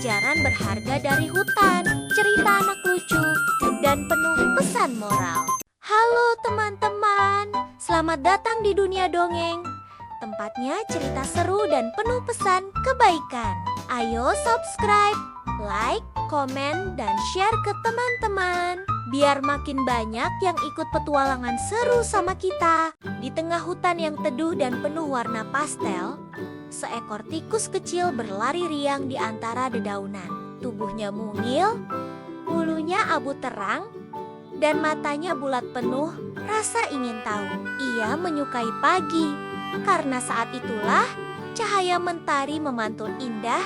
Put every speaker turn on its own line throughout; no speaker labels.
pelajaran berharga dari hutan, cerita anak lucu, dan penuh pesan moral. Halo teman-teman, selamat datang di dunia dongeng. Tempatnya cerita seru dan penuh pesan kebaikan. Ayo subscribe, like, komen, dan share ke teman-teman. Biar makin banyak yang ikut petualangan seru sama kita. Di tengah hutan yang teduh dan penuh warna pastel, seekor tikus kecil berlari riang di antara dedaunan. Tubuhnya mungil, bulunya abu terang, dan matanya bulat penuh rasa ingin tahu. Ia menyukai pagi, karena saat itulah cahaya mentari memantul indah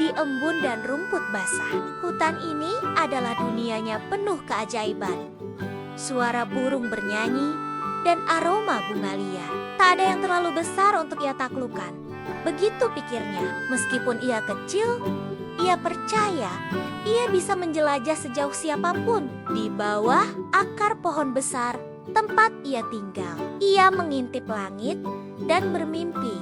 di embun dan rumput basah. Hutan ini adalah dunianya penuh keajaiban. Suara burung bernyanyi dan aroma bunga liar. Tak ada yang terlalu besar untuk ia taklukkan. Begitu pikirnya, meskipun ia kecil, ia percaya ia bisa menjelajah sejauh siapapun. Di bawah akar pohon besar tempat ia tinggal, ia mengintip langit dan bermimpi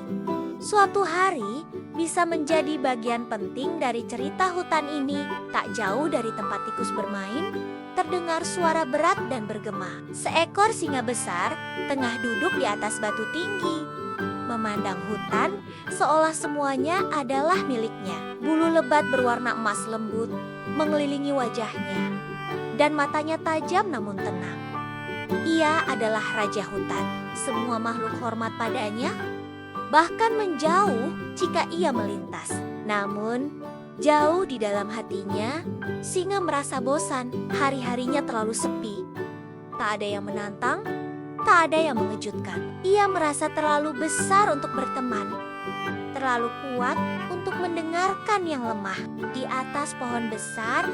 suatu hari bisa menjadi bagian penting dari cerita hutan ini. Tak jauh dari tempat tikus bermain, terdengar suara berat dan bergema. Seekor singa besar tengah duduk di atas batu tinggi, memandang hutan seolah semuanya adalah miliknya. Bulu lebat berwarna emas lembut mengelilingi wajahnya, dan matanya tajam namun tenang. Ia adalah raja hutan. Semua makhluk hormat padanya, bahkan menjauh jika ia melintas. Namun, jauh di dalam hatinya, singa merasa bosan. Hari-harinya terlalu sepi. Tak ada yang menantang, tak ada yang mengejutkan. Ia merasa terlalu besar untuk berteman, terlalu kuat untuk mendengarkan yang lemah. Di atas pohon besar,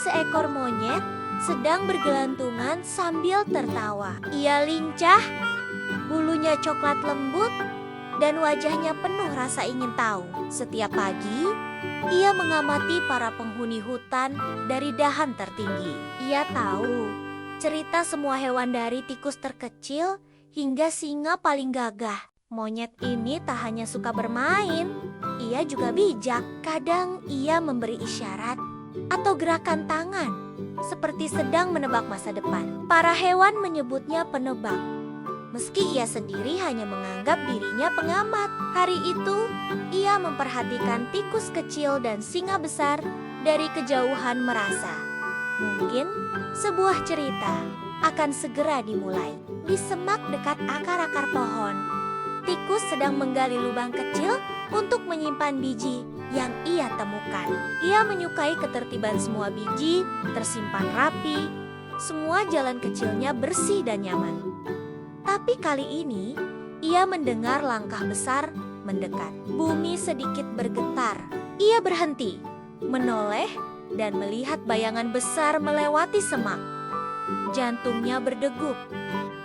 seekor monyet sedang bergelantungan sambil tertawa. Ia lincah, bulunya coklat lembut, dan wajahnya penuh rasa ingin tahu. Setiap pagi, ia mengamati para penghuni hutan dari dahan tertinggi. Ia tahu cerita semua hewan dari tikus terkecil hingga singa paling gagah. Monyet ini tak hanya suka bermain, ia juga bijak. Kadang ia memberi isyarat atau gerakan tangan, seperti sedang menebak masa depan. Para hewan menyebutnya penebak, meski ia sendiri hanya menganggap dirinya pengamat. Hari itu, ia memperhatikan tikus kecil dan singa besar dari kejauhan, merasa mungkin sebuah cerita akan segera dimulai. Di semak dekat akar-akar pohon, tikus sedang menggali lubang kecil untuk menyimpan biji yang ia temukan. Ia menyukai ketertiban semua biji, tersimpan rapi, semua jalan kecilnya bersih dan nyaman. Tapi kali ini, ia mendengar langkah besar mendekat. Bumi sedikit bergetar. Ia berhenti, menoleh, dan melihat bayangan besar melewati semak. Jantungnya berdegup.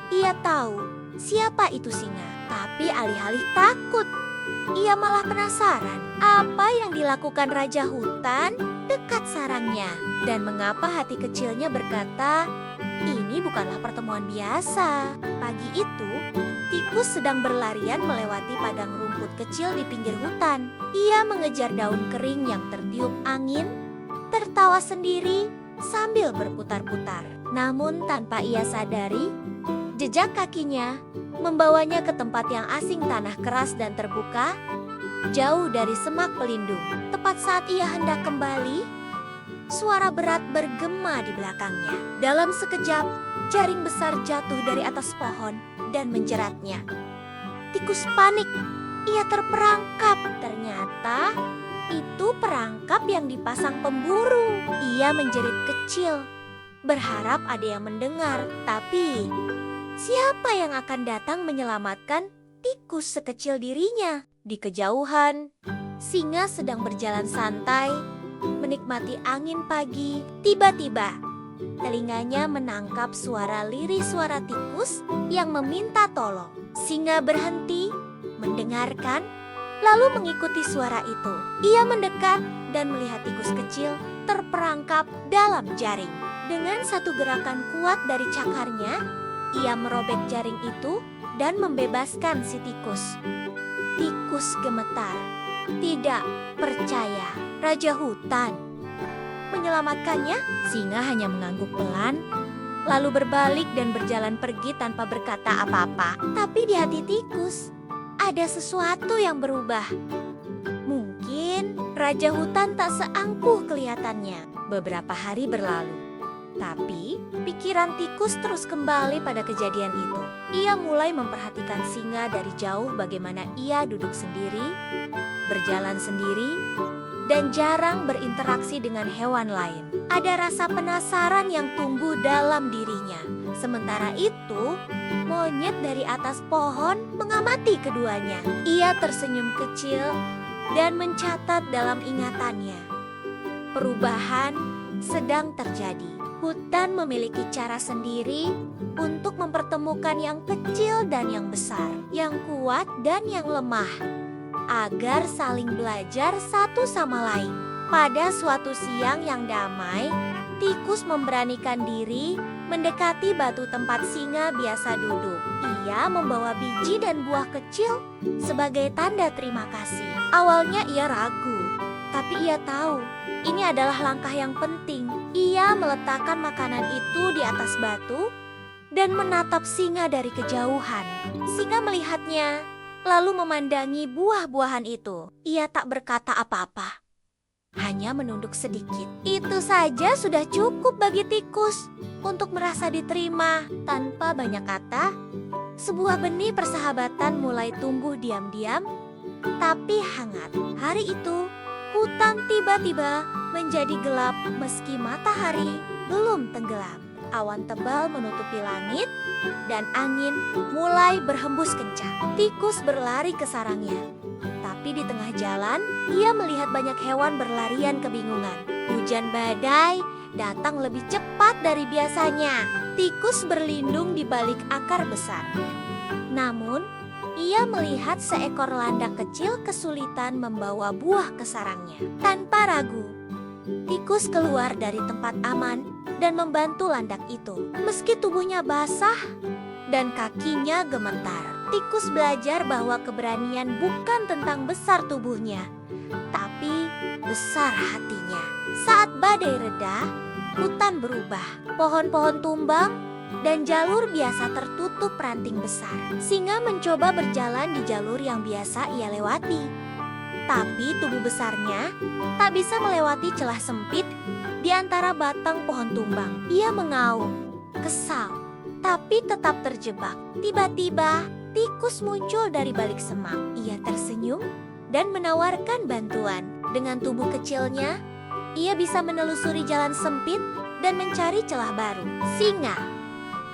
Ia tahu siapa itu singa, tapi alih-alih takut, ia malah penasaran apa yang dilakukan raja hutan dekat sarangnya. Dan mengapa hati kecilnya berkata, ini bukanlah pertemuan biasa. Pagi itu, tikus sedang berlarian melewati padang rumput kecil di pinggir hutan. Ia mengejar daun kering yang tertiup angin, tertawa sendiri sambil berputar-putar. Namun tanpa ia sadari, jejak kakinya membawanya ke tempat yang asing, tanah keras dan terbuka, jauh dari semak pelindung. Tepat saat ia hendak kembali, suara berat bergema di belakangnya. Dalam sekejap, jaring besar jatuh dari atas pohon dan menjeratnya. Tikus panik, ia terperangkap. Ternyata itu perangkap yang dipasang pemburu. Ia menjerit kecil, berharap ada yang mendengar. Tapi siapa yang akan datang menyelamatkan tikus sekecil dirinya? Di kejauhan, singa sedang berjalan santai, menikmati angin pagi. Tiba-tiba, telinganya menangkap suara lirih suara tikus yang meminta tolong. Singa berhenti, mendengarkan, lalu mengikuti suara itu. Ia mendekat dan melihat tikus kecil terperangkap dalam jaring. Dengan satu gerakan kuat dari cakarnya, ia merobek jaring itu dan membebaskan si tikus. Tikus gemetar. tidak percaya. Raja hutan menyelamatkannya. Singa hanya mengangguk pelan, lalu berbalik dan berjalan pergi tanpa berkata apa-apa. Tapi di hati tikus ada sesuatu yang berubah. Mungkin Raja Hutan tak seangkuh kelihatannya. Beberapa hari berlalu, tapi pikiran tikus terus kembali pada kejadian itu. Ia mulai memperhatikan singa dari jauh, bagaimana ia duduk sendiri, berjalan sendiri, dan jarang berinteraksi dengan hewan lain. Ada rasa penasaran yang tumbuh dalam dirinya. Sementara itu, monyet dari atas pohon mengamati keduanya. Ia tersenyum kecil dan mencatat dalam ingatannya. Perubahan sedang terjadi. Hutan memiliki cara sendiri untuk mempertemukan yang kecil dan yang besar, yang kuat dan yang lemah, agar saling belajar satu sama lain. Pada suatu siang yang damai, tikus memberanikan diri mendekati batu tempat singa biasa duduk. Ia membawa biji dan buah kecil sebagai tanda terima kasih. Awalnya ia ragu, tapi ia tahu ini adalah langkah yang penting. Ia meletakkan makanan itu di atas batu dan menatap singa dari kejauhan. Singa melihatnya, lalu memandangi buah-buahan itu. Ia tak berkata apa-apa, hanya menunduk sedikit. Itu saja sudah cukup bagi tikus untuk merasa diterima. Tanpa banyak kata, sebuah benih persahabatan mulai tumbuh diam-diam, tapi hangat. Hari itu, hutan tiba-tiba menjadi gelap meski matahari belum tenggelam. Awan tebal menutupi langit dan angin mulai berhembus kencang. Tikus berlari ke sarangnya. Tapi di tengah jalan, ia melihat banyak hewan berlarian kebingungan. Hujan badai datang lebih cepat dari biasanya. Tikus berlindung di balik akar besar. Namun, ia melihat seekor landak kecil kesulitan membawa buah ke sarangnya. Tanpa ragu, tikus keluar dari tempat aman dan membantu landak itu. Meski tubuhnya basah dan kakinya gemetar, tikus belajar bahwa keberanian bukan tentang besar tubuhnya, tapi besar hatinya. Saat badai reda, hutan berubah. Pohon-pohon tumbang dan jalur biasa tertutup ranting besar. Singa mencoba berjalan di jalur yang biasa ia lewati. Tapi tubuh besarnya tak bisa melewati celah sempit di antara batang pohon tumbang. Ia mengaum, kesal, tapi tetap terjebak. Tiba-tiba, tikus muncul dari balik semak. Ia tersenyum dan menawarkan bantuan. Dengan tubuh kecilnya, ia bisa menelusuri jalan sempit dan mencari celah baru. Singa,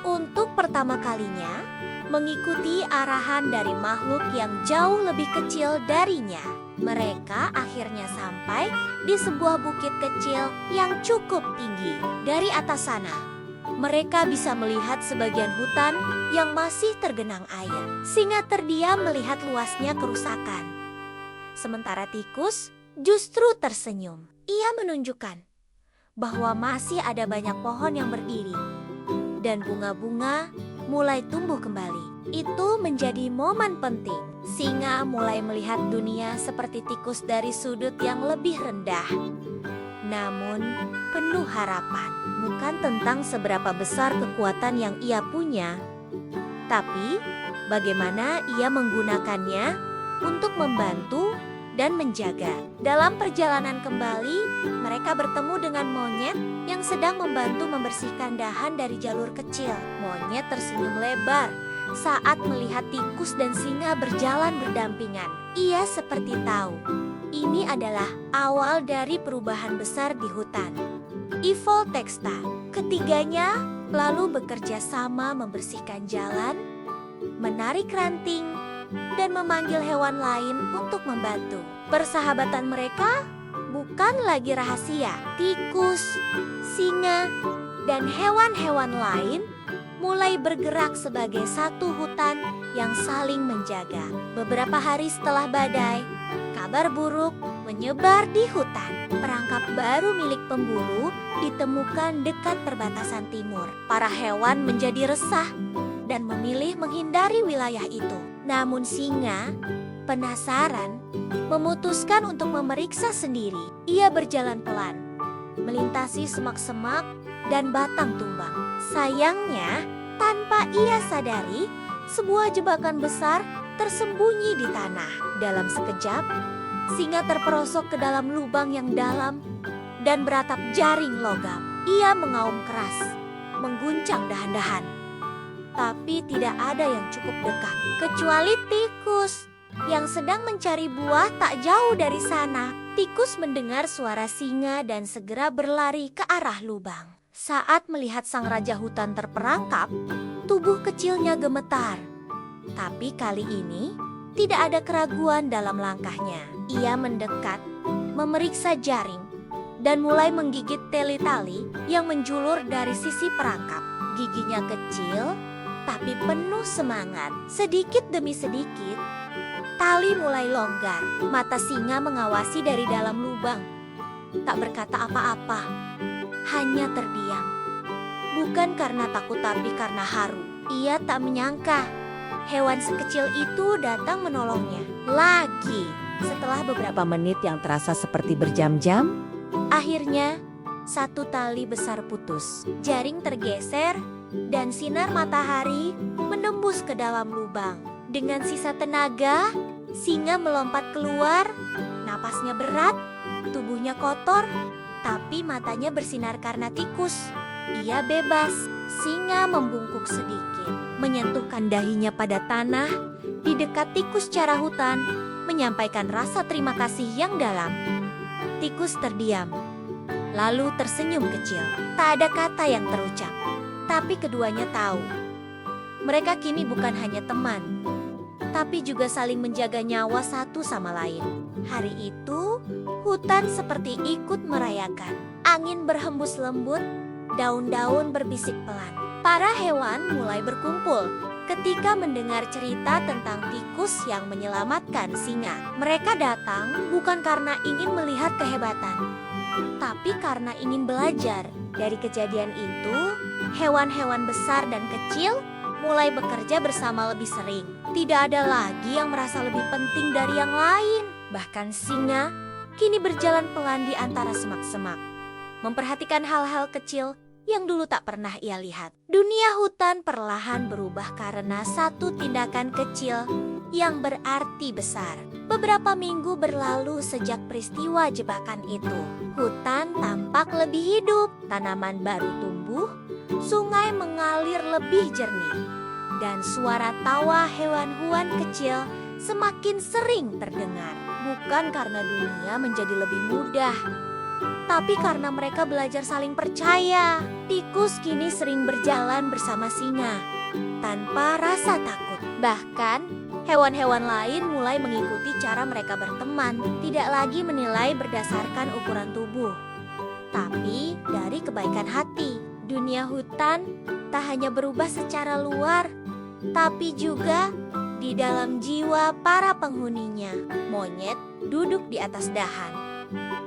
untuk pertama kalinya, mengikuti arahan dari makhluk yang jauh lebih kecil darinya. Mereka akhirnya sampai di sebuah bukit kecil yang cukup tinggi. Dari atas sana, mereka bisa melihat sebagian hutan yang masih tergenang air. Singa terdiam melihat luasnya kerusakan. Sementara tikus justru tersenyum. Ia menunjukkan bahwa masih ada banyak pohon yang berdiri dan bunga-bunga mulai tumbuh kembali. Itu menjadi momen penting. Singa mulai melihat dunia seperti tikus dari sudut yang lebih rendah, namun penuh harapan. Bukan tentang seberapa besar kekuatan yang ia punya, tapi bagaimana ia menggunakannya untuk membantu dan menjaga. Dalam perjalanan kembali, mereka bertemu dengan monyet yang sedang membantu membersihkan dahan dari jalur kecil. Monyet tersenyum lebar saat melihat tikus dan singa berjalan berdampingan. Ia seperti tahu, ini adalah awal dari perubahan besar di hutan. Evil Texta. Ketiganya lalu bekerja sama membersihkan jalan, menarik ranting, dan memanggil hewan lain untuk membantu. Persahabatan mereka bukan lagi rahasia. Tikus, singa, dan hewan-hewan lain mulai bergerak sebagai satu hutan yang saling menjaga. Beberapa hari setelah badai, kabar buruk menyebar di hutan. Perangkap baru milik pemburu ditemukan dekat perbatasan timur. Para hewan menjadi resah dan memilih menghindari wilayah itu. Namun singa Penasaran, memutuskan untuk memeriksa sendiri. Ia berjalan pelan, melintasi semak-semak dan batang tumbang. Sayangnya, tanpa ia sadari, sebuah jebakan besar tersembunyi di tanah. Dalam sekejap, singa terperosok ke dalam lubang yang dalam dan beratap jaring logam. Ia mengaum keras, mengguncang dahan-dahan. Tapi tidak ada yang cukup dekat, kecuali tikus yang sedang mencari buah tak jauh dari sana. Tikus mendengar suara singa dan segera berlari ke arah lubang. Saat melihat sang raja hutan terperangkap, tubuh kecilnya gemetar. Tapi kali ini tidak ada keraguan dalam langkahnya. Ia mendekat, memeriksa jaring, dan mulai menggigit tali-tali yang menjulur dari sisi perangkap. Giginya kecil, tapi penuh semangat. Sedikit demi sedikit, tali mulai longgar. Mata singa mengawasi dari dalam lubang. Tak berkata apa-apa, hanya terdiam. Bukan karena takut tapi karena haru. Ia tak menyangka hewan sekecil itu datang menolongnya. Lagi, setelah beberapa menit yang terasa seperti berjam-jam, akhirnya satu tali besar putus. Jaring tergeser dan sinar matahari menembus ke dalam lubang. Dengan sisa tenaga, singa melompat keluar. Napasnya berat, tubuhnya kotor, tapi matanya bersinar karena tikus. Ia bebas. Singa membungkuk sedikit, menyentuhkan dahinya pada tanah di dekat tikus cara hutan, menyampaikan rasa terima kasih yang dalam. Tikus terdiam, lalu tersenyum kecil. Tak ada kata yang terucap, tapi keduanya tahu mereka kini bukan hanya teman, tapi juga saling menjaga nyawa satu sama lain. Hari itu, hutan seperti ikut merayakan. Angin berhembus lembut, daun-daun berbisik pelan. Para hewan mulai berkumpul ketika mendengar cerita tentang tikus yang menyelamatkan singa. Mereka datang bukan karena ingin melihat kehebatan, tapi karena ingin belajar. Dari kejadian itu, hewan-hewan besar dan kecil mulai bekerja bersama lebih sering. Tidak ada lagi yang merasa lebih penting dari yang lain. Bahkan singa kini berjalan pelan di antara semak-semak, memperhatikan hal-hal kecil yang dulu tak pernah ia lihat. Dunia hutan perlahan berubah karena satu tindakan kecil yang berarti besar. Beberapa minggu berlalu sejak peristiwa jebakan itu. Hutan tampak lebih hidup, tanaman baru tumbuh, sungai mengalir lebih jernih, dan suara tawa hewan-hewan kecil semakin sering terdengar. Bukan karena dunia menjadi lebih mudah, tapi karena mereka belajar saling percaya. Tikus kini sering berjalan bersama singa tanpa rasa takut. Bahkan hewan-hewan lain mulai mengikuti cara mereka berteman, tidak lagi menilai berdasarkan ukuran tubuh, tapi dari kebaikan hati. Dunia hutan tak hanya berubah secara luar, tapi juga di dalam jiwa para penghuninya. Monyet duduk di atas dahan,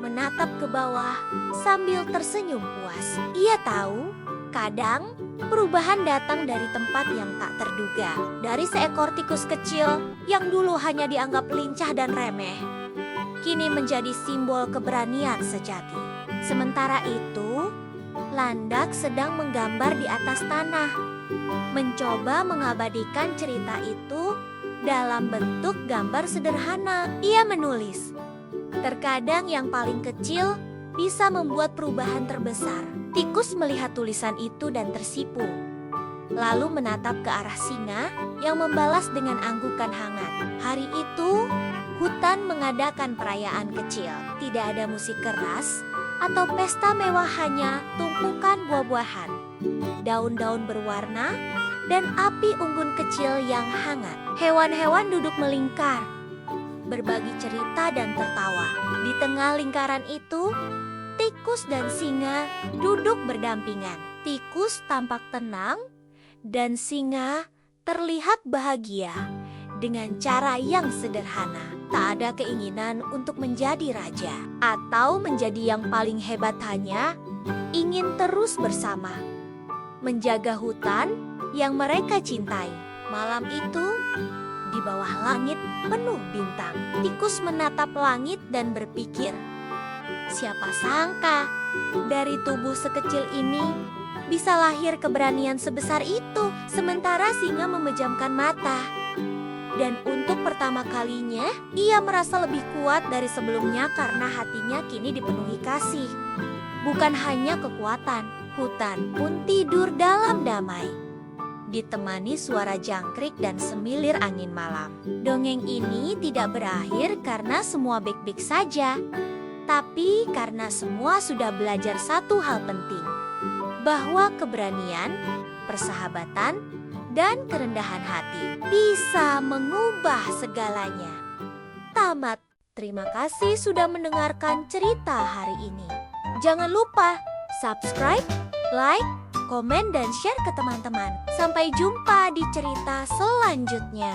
menatap ke bawah sambil tersenyum puas. Ia tahu kadang perubahan datang dari tempat yang tak terduga. Dari seekor tikus kecil yang dulu hanya dianggap lincah dan remeh, kini menjadi simbol keberanian sejati. Sementara itu, Landak sedang menggambar di atas tanah, mencoba mengabadikan cerita itu dalam bentuk gambar sederhana. Ia menulis, "Terkadang yang paling kecil bisa membuat perubahan terbesar." Tikus melihat tulisan itu dan tersipu, lalu menatap ke arah singa yang membalas dengan anggukan hangat. Hari itu, hutan mengadakan perayaan kecil. Tidak ada musik keras atau pesta mewah, hanya tumpukan buah-buahan, daun-daun berwarna, dan api unggun kecil yang hangat. Hewan-hewan duduk melingkar, berbagi cerita dan tertawa. Di tengah lingkaran itu, tikus dan singa duduk berdampingan. Tikus tampak tenang dan singa terlihat bahagia dengan cara yang sederhana. Tak ada keinginan untuk menjadi raja atau menjadi yang paling hebat, hanya ingin terus bersama, menjaga hutan yang mereka cintai. Malam itu, di bawah langit penuh bintang. Tikus menatap langit dan berpikir, siapa sangka dari tubuh sekecil ini bisa lahir keberanian sebesar itu. Sementara singa memejamkan mata. Dan untuk pertama kalinya, ia merasa lebih kuat dari sebelumnya karena hatinya kini dipenuhi kasih. Bukan hanya kekuatan, hutan pun tidur dalam damai, ditemani suara jangkrik dan semilir angin malam. Dongeng ini tidak berakhir karena semua baik-baik saja, tapi karena semua sudah belajar satu hal penting, bahwa keberanian, persahabatan, dan kerendahan hati bisa mengubah segalanya. Tamat. Terima kasih sudah mendengarkan cerita hari ini. Jangan lupa subscribe, like, komen, dan share ke teman-teman. Sampai jumpa di cerita selanjutnya.